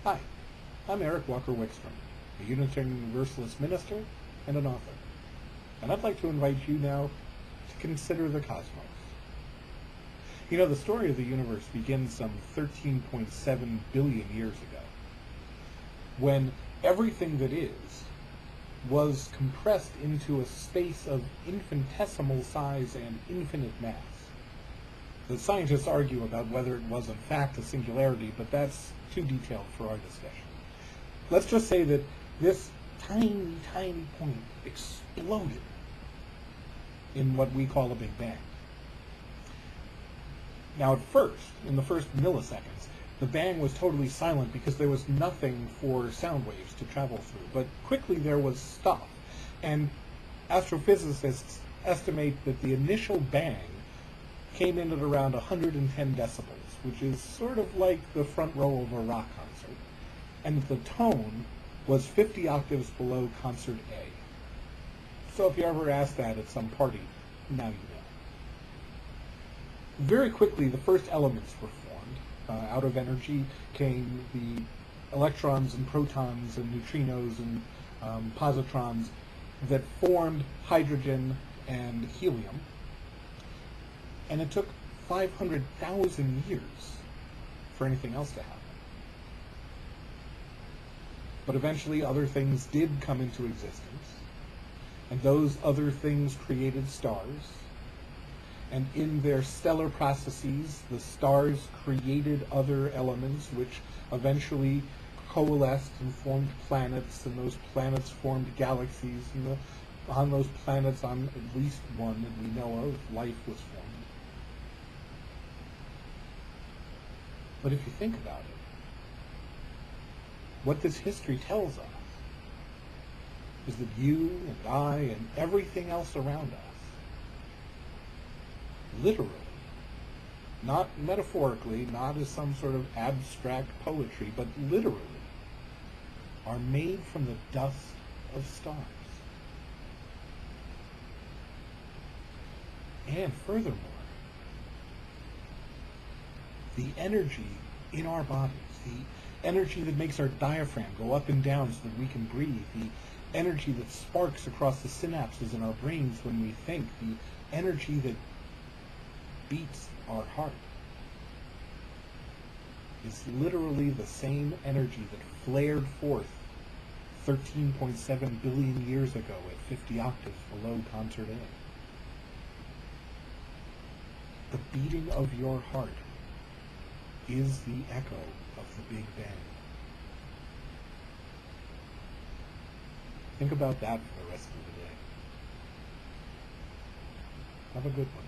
Hi, I'm Eric Walker Wickstrom, a Unitarian Universalist minister and an author, and I'd like to invite you now to consider the cosmos. You know, the story of the universe begins some 13.7 billion years ago, when everything that is was compressed into a space of infinitesimal size and infinite mass. The scientists argue about whether it was in fact a singularity, but that's too detailed for our discussion. Let's just say that this tiny, tiny point exploded in what we call a Big Bang. Now at first, in the first milliseconds, the bang was totally silent because there was nothing for sound waves to travel through. But quickly there was stuff, and astrophysicists estimate that the initial bang came in at around 110 decibels, which is sort of like the front row of a rock concert, and the tone was 50 octaves below concert A. So if you ever ask that at some party, now you know. Very quickly, the first elements were formed. Out of energy came the electrons and protons and neutrinos and positrons that formed hydrogen and helium. And it took 500,000 years for anything else to happen. But eventually other things did come into existence, and those other things created stars. And in their stellar processes, the stars created other elements which eventually coalesced and formed planets, and those planets formed galaxies, and on those planets, on at least one that we know of, life was formed. But if you think about it, what this history tells us is that you and I and everything else around us, literally, not metaphorically, not as some sort of abstract poetry, but literally, are made from the dust of stars. And furthermore, the energy in our bodies, the energy that makes our diaphragm go up and down so that we can breathe, the energy that sparks across the synapses in our brains when we think, the energy that beats our heart, is literally the same energy that flared forth 13.7 billion years ago at 50 octaves below concert A. The beating of your heart is the echo of the Big Bang. Think about that for the rest of the day. Have a good one.